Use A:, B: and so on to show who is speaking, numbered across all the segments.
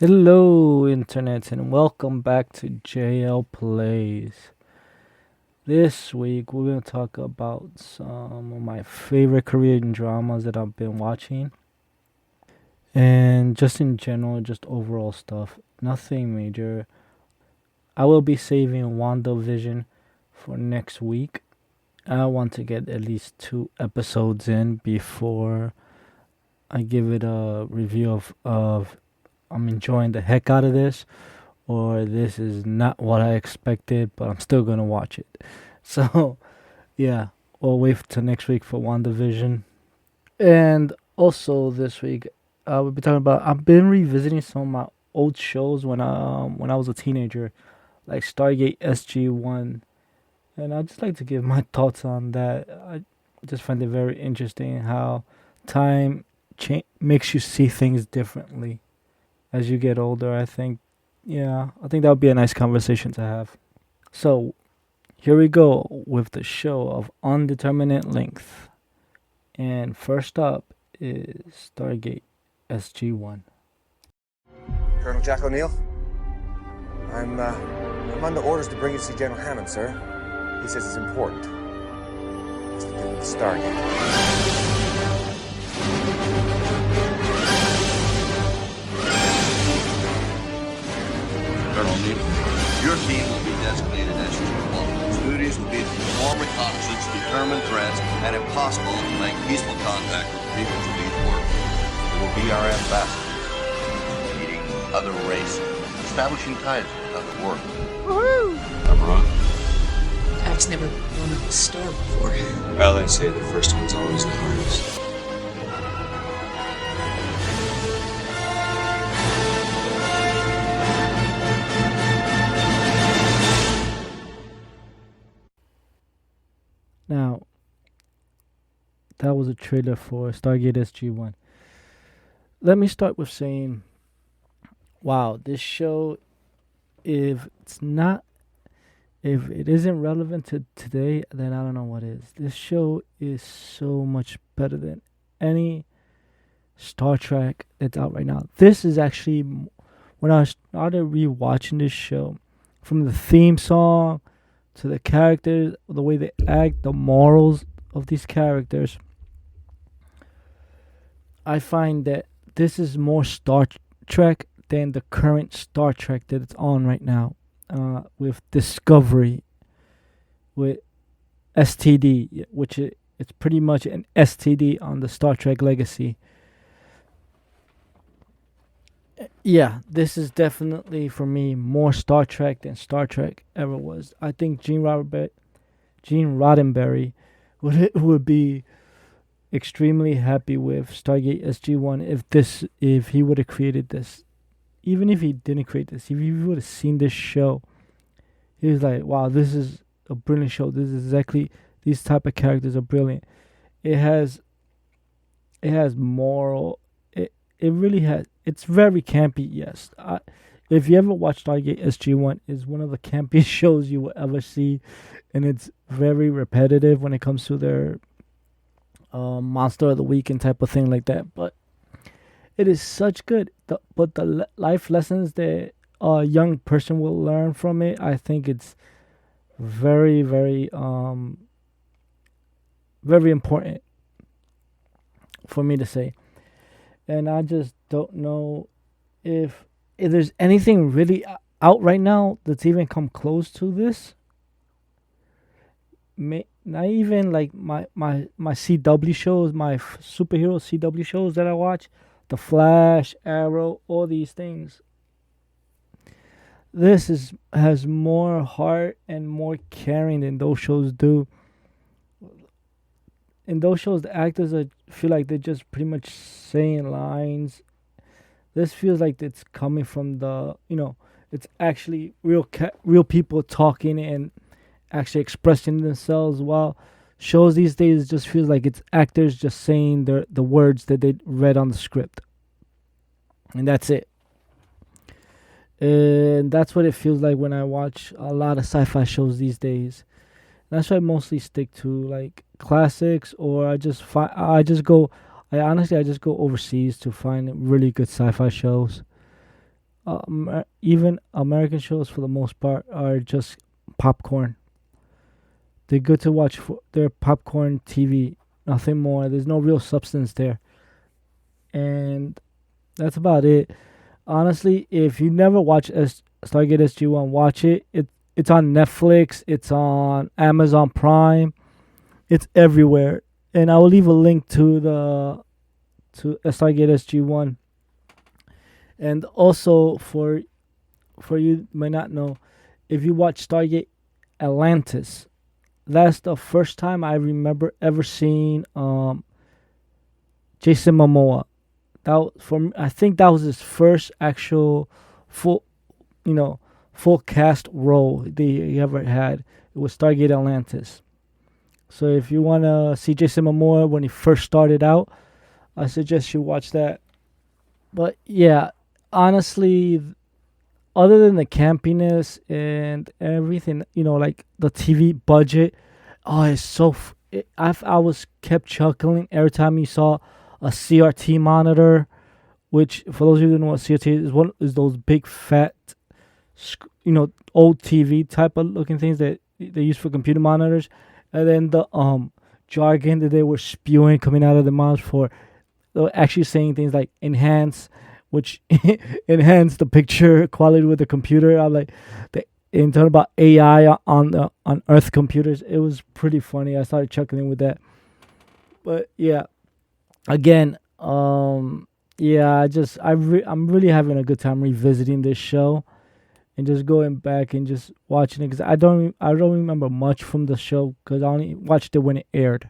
A: Hello, Internet, and welcome back to JL Plays. This week, we're going to talk about some of my favorite Korean dramas that I've been watching, and just in general, just overall stuff. Nothing major. I will be saving WandaVision for next week. I want to get at least 2 episodes in before I give it a review of I'm enjoying the heck out of this, or this is not what I expected, but I'm still gonna watch it. So yeah, we'll wait till next week for WandaVision. And also this week, we'll be talking about. I've been revisiting some of my old shows when I was a teenager, like Stargate SG1, and I just like to give my thoughts on that. I just find it very interesting how time makes you see things differently as you get older. I think that would be a nice conversation to have. So, here we go with the show of undeterminate length. And first up is Stargate SG1.
B: Colonel Jack O'Neill? I'm under orders to bring you to see General Hammond, sir. He says it's important. It's to do with Stargate.
C: Colonel O'Neill, your team will be designated SG1. Its duties will be to perform reconnaissance, determine threats, and if possible, to make peaceful contact with people to lead work. It will be our ambassadors, meeting other races, establishing ties with other worlds.
D: Woohoo!
C: I'm wrong?
D: I've never blown up a star before.
E: Well, they say the first one's always the hardest.
A: Now, that was a trailer for Stargate SG1. Let me start with saying, wow, this show, if it's not, if it isn't relevant to today, then I don't know what is. This show is so much better than any Star Trek that's out right now. This is actually, when I started rewatching this show, from the theme song to the characters, the way they act, the morals of these characters, I find that this is more Star Trek than the current Star Trek that it's on right now, with Discovery, with STD, which it's pretty much an STD on the Star Trek legacy. Yeah, this is definitely for me more Star Trek than Star Trek ever was. I think Gene Roddenberry would be extremely happy with Stargate SG1 if he would have created this. Even if he didn't create this, if he would have seen this show, he was like, "Wow, this is a brilliant show. This is exactly these type of characters are brilliant. It has moral. It really has. It's very campy. Yes, if you ever watch Stargate SG1, is one of the campiest shows you will ever see, and it's very repetitive when it comes to their monster of the week and type of thing like that. But it is such good. But the life lessons that a young person will learn from it, I think it's very, very important for me to say. And I just don't know if there's anything really out right now that's even come close to this. Not even like my CW shows, my superhero CW shows that I watch, The Flash, Arrow, all these things. This has more heart and more caring than those shows do. In those shows, the actors feel like they're just pretty much saying lines. This feels like it's coming from it's actually real people talking and actually expressing themselves. While shows these days just feels like it's actors just saying the words that they read on the script, and that's it. And that's what it feels like when I watch a lot of sci-fi shows these days. That's why I mostly stick to like classics, or I honestly I just go overseas to find really good sci-fi shows. even American shows for the most part are just popcorn. They're good to watch for their popcorn TV, nothing more. There's no real substance there, and that's about it. Honestly, if you never watch Stargate SG1, watch it. It's on Netflix. It's on Amazon Prime. It's everywhere, and I will leave a link to Stargate SG1. And also for you might not know, if you watch Stargate Atlantis, that's the first time I remember ever seeing Jason Momoa. I think that was his first actual full you know full cast role he ever had. It was Stargate Atlantis. So if you wanna see Jason Momoa when he first started out, I suggest you watch that. But yeah, honestly, other than the campiness and everything, like the TV budget, oh, it's so. I was kept chuckling every time you saw a CRT monitor, which for those of you who don't know what CRT is those big fat, old TV type of looking things that they use for computer monitors, and then the jargon that they were spewing coming out of their mouths for, they were actually saying things like enhance, which enhance the picture quality with the computer. I'm like, in talking about AI on Earth computers, it was pretty funny. I started chuckling with that. But yeah, again, yeah, I'm really having a good time revisiting this show and just going back and just watching it because I don't remember much from the show because I only watched it when it aired.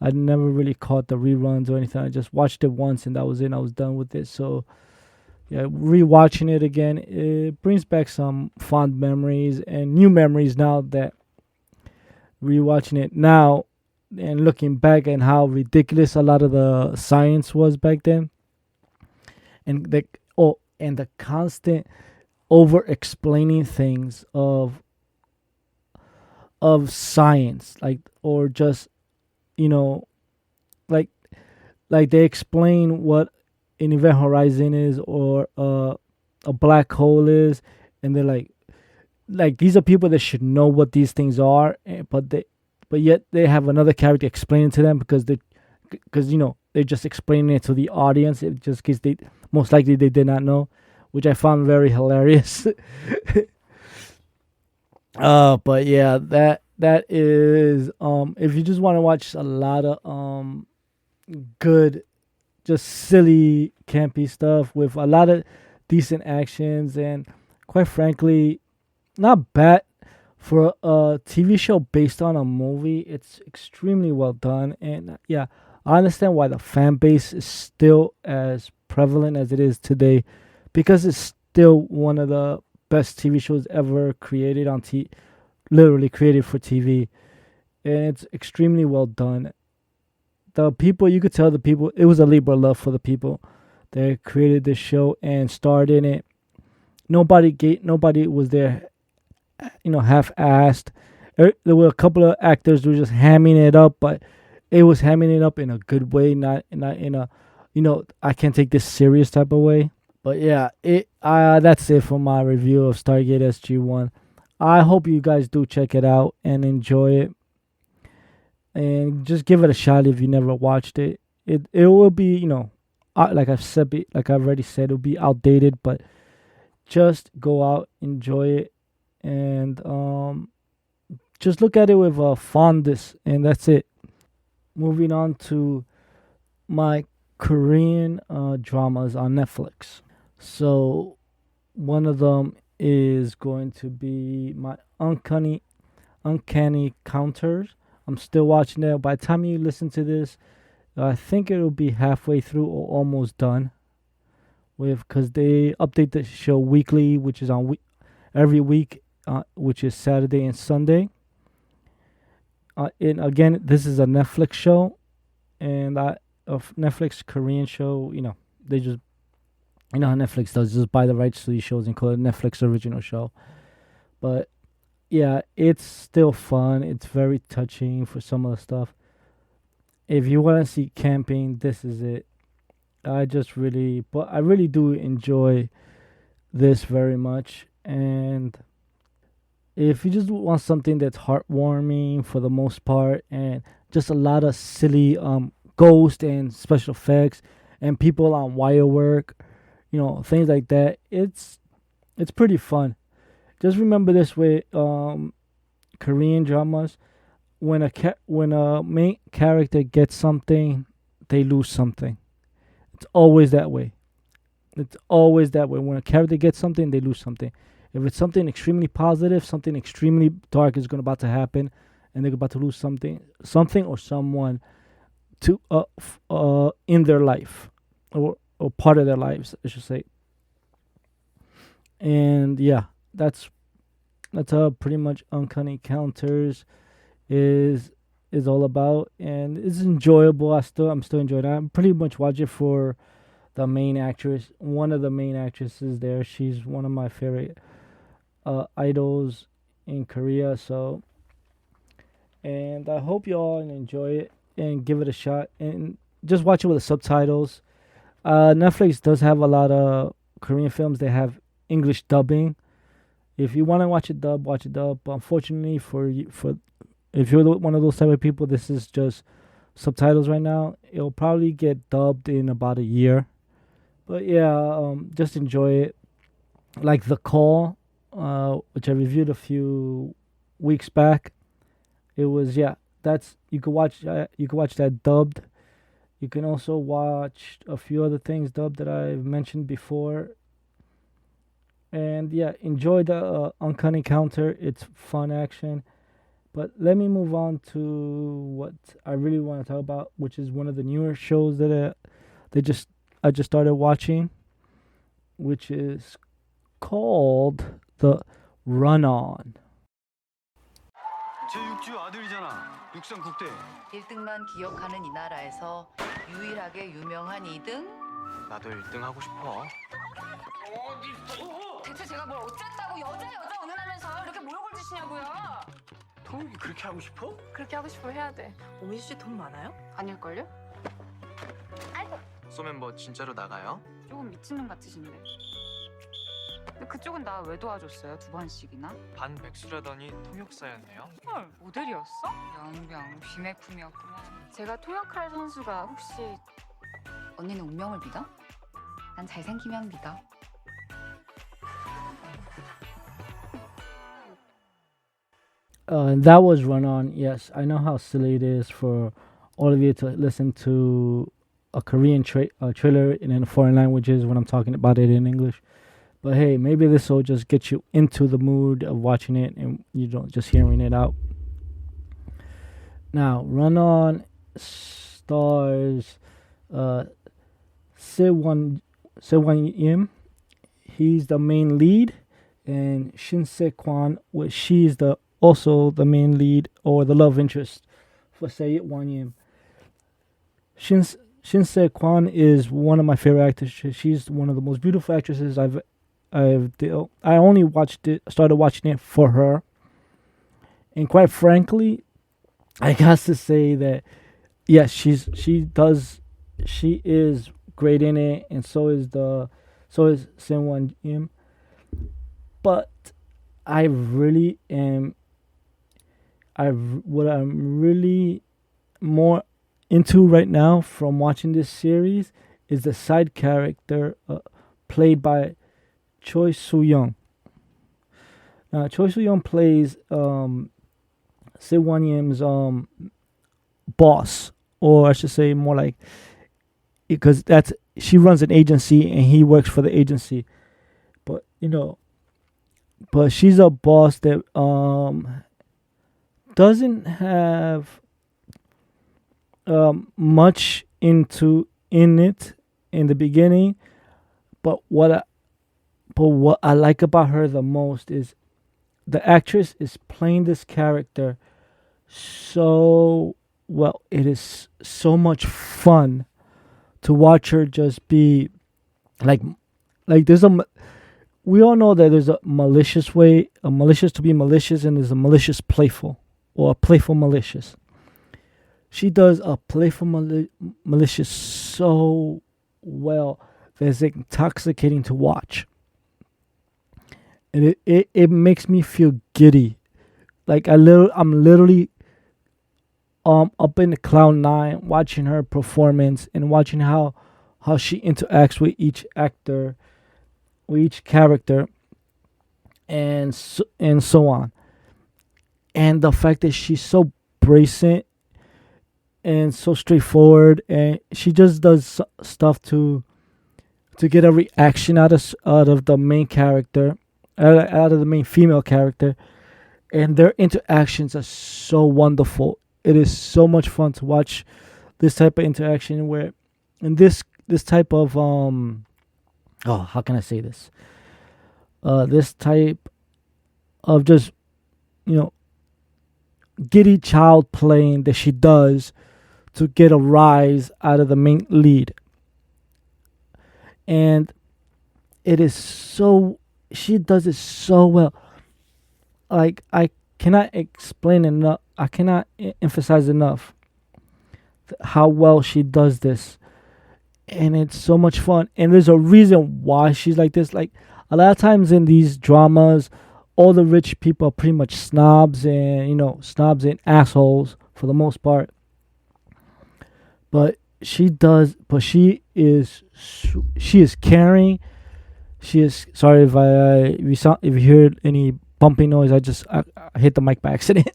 A: I never really caught the reruns or anything. I just watched it once and that was it. And I was done with it. So yeah, rewatching it again, it brings back some fond memories and new memories now that rewatching it now and looking back and how ridiculous a lot of the science was back then. And the constant over explaining things of science, like, or just like they explain what an event horizon is or a black hole is, and they're like these are people that should know what these things are, but yet they have another character explaining to them because they're just explaining it to the audience, just because they most likely they did not know, which I found very hilarious. But yeah, that is if you just want to watch a lot of good, just silly campy stuff with a lot of decent actions and quite frankly not bad for a TV show based on a movie. It's extremely well done, and yeah, I understand why the fan base is still as prevalent as it is today, because it's still one of the best TV shows ever created on literally created for TV, and it's extremely well done. The people, you could tell the people, it was a labor of love for the people that created this show and starred in it. Nobody was there, half-assed. There were a couple of actors who were just hamming it up, but it was hamming it up in a good way, not in a, I can't take this serious type of way. But yeah, that's it for my review of Stargate SG1. I hope you guys do check it out and enjoy it. And just give it a shot if you never watched it. It will be, like I've already said, it'll be outdated, but just go out, enjoy it, and just look at it with a fondness, and that's it. Moving on to my Korean dramas on Netflix. So one of them is going to be my Uncanny Counters. I'm still watching that. By the time you listen to this, I think it'll be halfway through or almost done. Because they update the show weekly, which is on every week, which is Saturday and Sunday. And again, this is a Netflix show, and a Netflix Korean show. They just, how Netflix does, just buy the rights to these shows and call it a Netflix original show. But yeah, it's still fun. It's very touching for some of the stuff. If you want to see camping, this is it. I really do enjoy this very much. And if you just want something that's heartwarming for the most part, and just a lot of silly ghost and special effects and people on wire work, things like that, it's pretty fun. Just remember this way, Korean dramas, when a main character gets something, they lose something. It's always that way. It's always that way. When a character gets something, they lose something. If it's something extremely positive, something extremely dark is about to happen, and they're about to lose something or someone to in their life, or part of their lives, I should say. And yeah, that's how pretty much Uncanny Counters is all about, and it's enjoyable. I'm still enjoying it. I'm pretty much watching for the main actress, one of the main actresses there. She's one of my favorite idols in Korea. So, and I hope you all enjoy it and give it a shot, and just watch it with the subtitles. Netflix does have a lot of Korean films. They have English dubbing. If you want to watch it dub, watch it dub. But unfortunately for if you're one of those type of people, this is just subtitles right now. It'll probably get dubbed in about a year. But yeah, just enjoy it. Like The Call, which I reviewed a few weeks back. It was that's you could watch that dubbed. You can also watch a few other things dubbed that I've mentioned before. And yeah, enjoy the Uncanny Counter. It's fun action. But let me move on to what I really want to talk about, which is one of the newer shows that I just started watching, which is called The Run On.
F: 제6주 아들이잖아. 육상 국대.
G: 1등만 기억하는 이 나라에서 유일하게 유명한 2등?
F: 나도 1등 하고 싶어.
H: 대체 제가 뭘 어쨌다고 여자 운운하면서 이렇게 모욕을 주시냐고요.
F: 토익이 그렇게 하고 싶어?
H: 그렇게 하고 싶으면 해야 돼.
G: 오미수 씨 돈 많아요?
H: 아닐걸요?
F: 쏘면 뭐 진짜로 나가요?
H: 조금 미친 놈 같으신데. 근데 그쪽은 나 왜 도와줬어요? 2번씩이나?
F: 반백수라더니 통역사였네요.
H: 헐, 모델이었어? 영병, 비매품이었구나. 제가 통역할 선수가 혹시...
G: 언니는 운명을 믿어? 난 잘생기면 믿어.
A: And that was Run On. Yes, I know how silly it is for all of you to listen to a Korean trailer in foreign languages when I'm talking about it in English. But hey, maybe this will just get you into the mood of watching it and just hearing it out. Now, Run On stars Se-wan Im. He's the main lead, and Shin Se-Kwan, she's also the main lead or the love interest for Se-wan Im. Shin Se-Kwan is one of my favorite actresses. She's one of the most beautiful actresses I only started watching it for her. And quite frankly, I got to say that yes, she is great in it, and so is Se-wan Im. But what I'm really more into right now from watching this series is the side character played by Choi Soo-young. Now, Choi Soo-young plays Se-wan Im's boss, or I should say more like, because she runs an agency and he works for the agency. But but she's a boss that doesn't have much in it in the beginning, but what I like about her the most is the actress is playing this character so well. It is so much fun to watch her just be like we all know that there's a malicious to be malicious, and there's a malicious playful, or a playful malicious. She does a playful malicious so well that it's intoxicating to watch. and it makes me feel giddy. Like I'm literally up in the cloud nine watching her performance and watching how she interacts with each actor, with each character, and so on. And the fact that she's so brazen and so straightforward, and she just does stuff to get a reaction out of the main character, out of the main female character, and their interactions are so wonderful. It is so much fun to watch this type of interaction where, and this type of how can I say this? This type of just, you know, giddy child playing that she does to get a rise out of the main lead. And it is so, she does it so well. Like, I cannot explain enough, I cannot emphasize enough how well she does this. And it's so much fun. And there's a reason why she's like this. Like, a lot of times in these dramas, all the rich people are pretty much snobs and assholes for the most part. But she is caring. She is, sorry if you heard any bumping noise. I hit the mic by accident.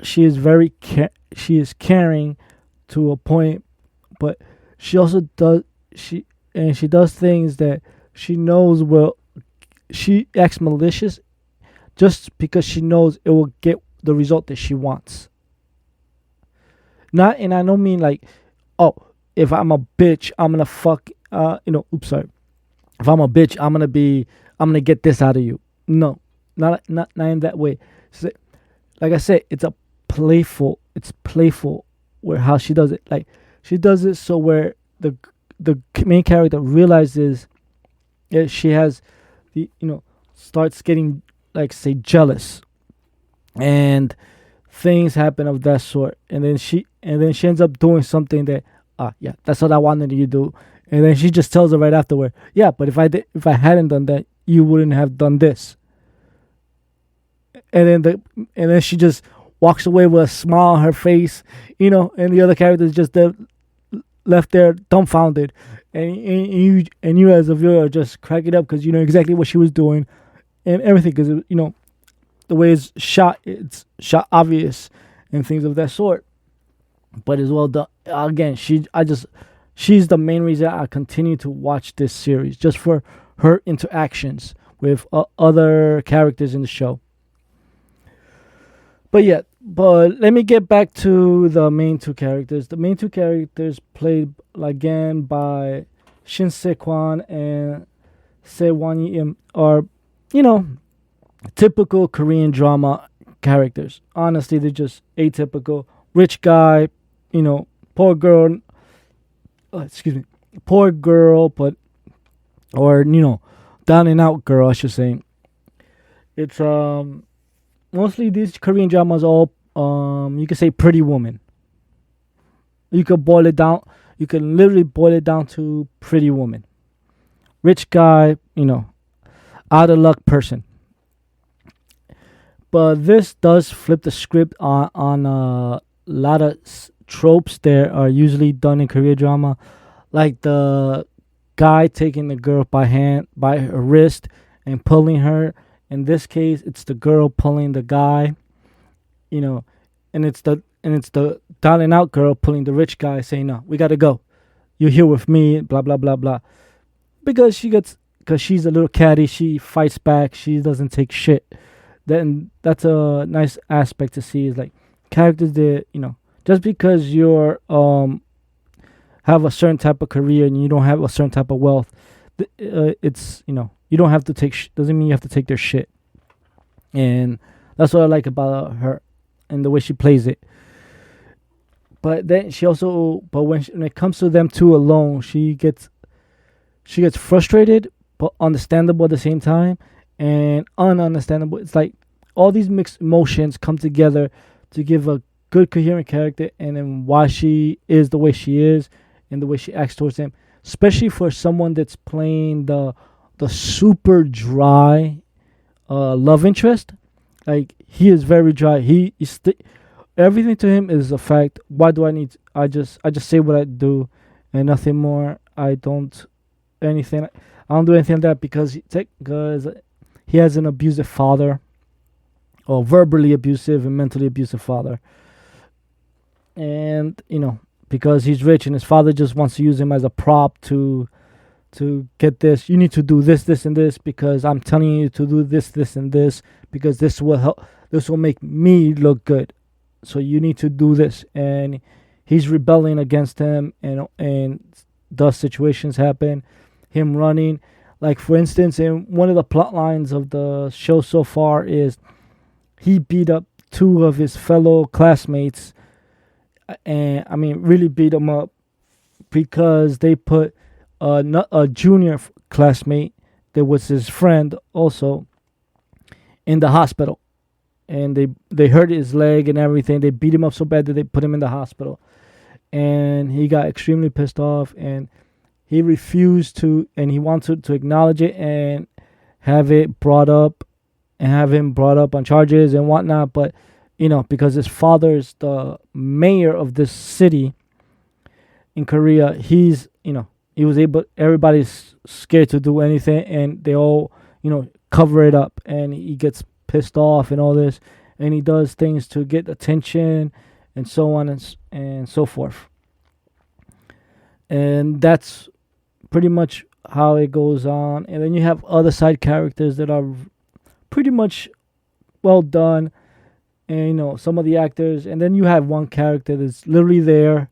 A: She is caring to a point, but she also does she does things that she knows will, she acts malicious just because she knows it will get the result that she wants. And I don't mean like, oh, if I'm a bitch, I'm gonna fuck, oops, sorry. If I'm a bitch, I'm gonna get this out of you. No, not in that way. So, like I said, it's playful where how she does it. Like, she does it so where the main character realizes that she has starts getting, like, say, jealous, and things happen of that sort, and then she ends up doing something that, yeah, that's what I wanted you to do, and then she just tells her right afterward, yeah, but if I hadn't done that, you wouldn't have done this, and then she just walks away with a smile on her face, and the other characters just left there dumbfounded, and you as a viewer are just cracking up because you know exactly what she was doing and everything, because the way it's shot obvious and things of that sort, but as well done. Again, she's the main reason I continue to watch this series, just for her interactions with other characters in the show. But let me get back to the main two characters. The main two characters, played again by Shin Se-Kwan and Se-wan, are, typical Korean drama characters. Honestly, they're just atypical. Rich guy, poor girl. Poor girl, or down and out girl, I should say. It's mostly these Korean dramas all you could say pretty woman. You could boil it down. You can literally boil it down to pretty woman. Rich guy, out of luck person. But this does flip the script on a lot of tropes that are usually done in Korean drama, like the guy taking the girl by her wrist and pulling her. In this case, it's the girl pulling the guy, and it's the down and out girl pulling the rich guy, saying, "No, we gotta go. You're here with me." Blah blah blah blah. Because she's a little catty, she fights back. She doesn't take shit. Then that's a nice aspect to see, is like characters that just because you're have a certain type of career and you don't have a certain type of wealth, it's you don't have to take doesn't mean you have to take their shit. And that's what I like about her and the way she plays it. But then when it comes to them two alone, she gets frustrated but understandable at the same time, and ununderstandable. It's like all these mixed emotions come together to give a good coherent character, and then why she is the way she is and the way she acts towards him, especially for someone that's playing the the super dry love interest. Like he is very dry. He is everything to him is a fact. Why do I need? I just say what I do, and nothing more. I don't anything. I don't do anything like that because he has an abusive father, or verbally abusive and mentally abusive father, and because he's rich and his father just wants to use him as a prop to get this. You need to do this, this, and this because I'm telling you to do this, this, and this because this will help. This will make me look good. So you need to do this, and he's rebelling against him, and thus situations happen. Him running, like for instance, in one of the plot lines of the show so far is he beat up two of his fellow classmates, and I mean really beat them up because they put a junior classmate that was his friend also in the hospital, and they hurt his leg and everything. They beat him up so bad that they put him in the hospital, and he got extremely pissed off, and he refused to, and he wanted to acknowledge it and have it brought up and have him brought up on charges and whatnot. But because his father is the mayor of this city in Korea, he was able. Everybody's scared to do anything, and they all cover it up, and he gets pissed off and all this, and he does things to get attention and so on and so forth. And that's pretty much how it goes on. And then you have other side characters that are pretty much well done, and some of the actors. And then you have one character that's literally there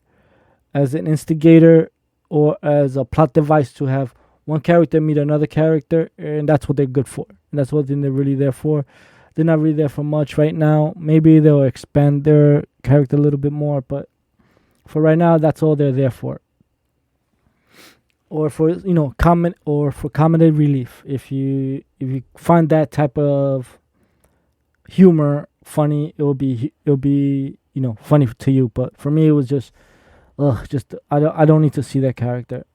A: as an instigator or as a plot device to have one character meet another character, and that's what they're good for. And that's what they're really there for. They're not really there for much right now. Maybe they'll expand their character a little bit more, but for right now, that's all they're there for. Or for comedy relief. If you find that type of humor funny, it'll be funny to you. But for me, it was just I don't need to see that character.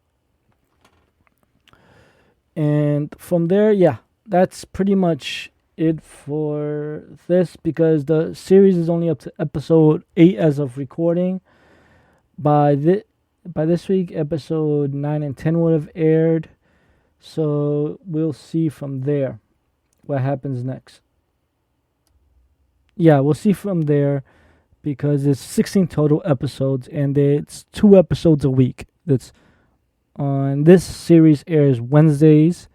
A: And from there, yeah, that's pretty much it for this, because the series is only up to episode 8 as of recording. By this week, episode 9 and 10 would have aired, so we'll see from there what happens next. Yeah, we'll see from there, because it's 16 total episodes, and it's 2 episodes a week. That's on this series airs Wednesdays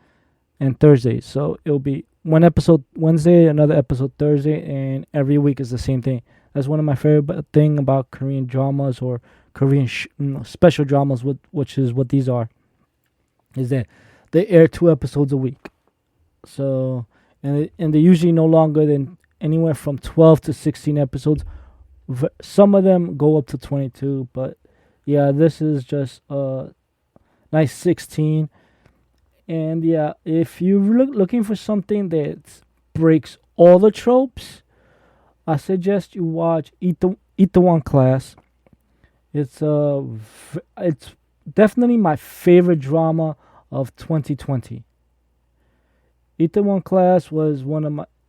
A: and Thursdays, so it'll be one episode Wednesday, another episode Thursday, and every week is the same thing. That's one of my favorite thing about Korean dramas, or Korean special dramas, which is what these are, is that they air 2 episodes a week. So and they're usually no longer than anywhere from 12 to 16 episodes. Some of them go up to 22, but yeah, this is just nice 16. And yeah, if you're looking for something that breaks all the tropes, I suggest you watch Itaewon Class. It's definitely my favorite drama of 2020. Itaewon Class was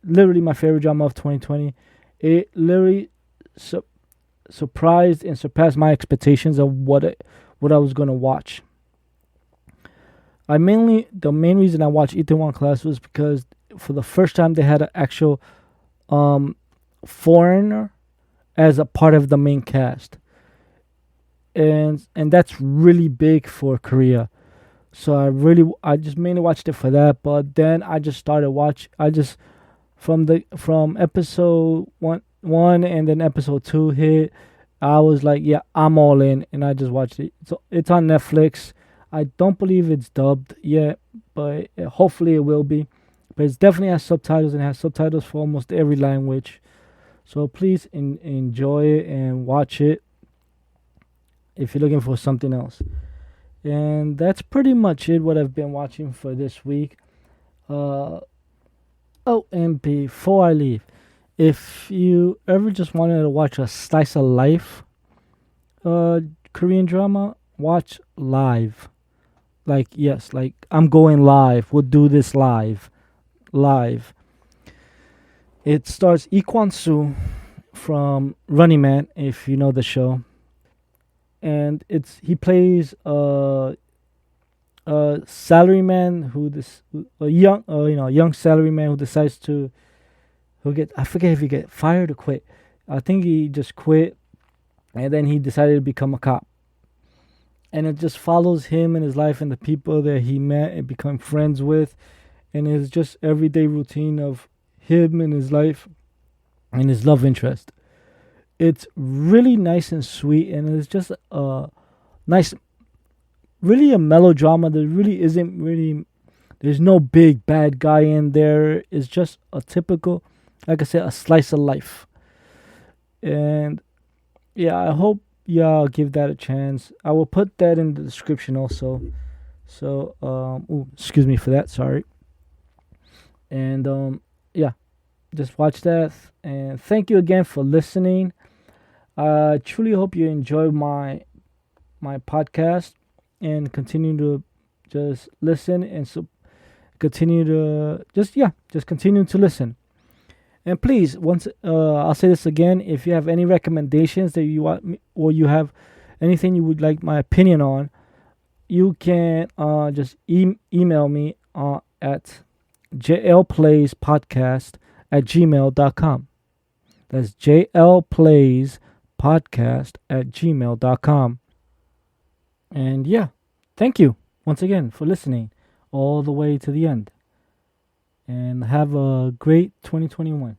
A: literally my favorite drama of 2020. It literally surprised and surpassed my expectations of what I was gonna watch. The main reason I watched Itaewon Class was because for the first time they had an actual foreigner as a part of the main cast, and that's really big for Korea. So I just mainly watched it for that. But then I just started from episode one and then episode 2 hit. I was like, yeah, I'm all in, and I just watched it. So it's on Netflix. I don't believe it's dubbed yet, but hopefully it will be. But it definitely has subtitles, and has subtitles for almost every language. So please enjoy it and watch it if you're looking for something else. And that's pretty much it, what I've been watching for this week. And before I leave, if you ever just wanted to watch a slice of life Korean drama, watch Live. like yes, like I'm going live. We'll do this live. It stars Ikwon Soo from Running Man, if you know the show, and he plays a salaryman a young young salaryman who decides to who get I forget if he get fired or quit. I think he just quit, and then he decided to become a cop. And it just follows him and his life and the people that he met and become friends with, and it's just everyday routine of him and his life and his love interest. It's really nice and sweet, and it's just a nice, really a melodrama. There really isn't really, there's no big bad guy in there. It's just a typical, like I said, a slice of life. And yeah, I hope y'all give that a chance. I will put that in the description also. So, excuse me for that. Sorry. And yeah, just watch that. And thank you again for listening. I truly hope you enjoy my podcast and continue to just listen and continue to just continue to listen. And please, once I'll say this again, if you have any recommendations that you want me, or you have anything you would like my opinion on, you can just email me at jlplayspodcast@gmail.com. That's jlplayspodcast@gmail.com. And yeah, thank you once again for listening all the way to the end. And have a great 2021.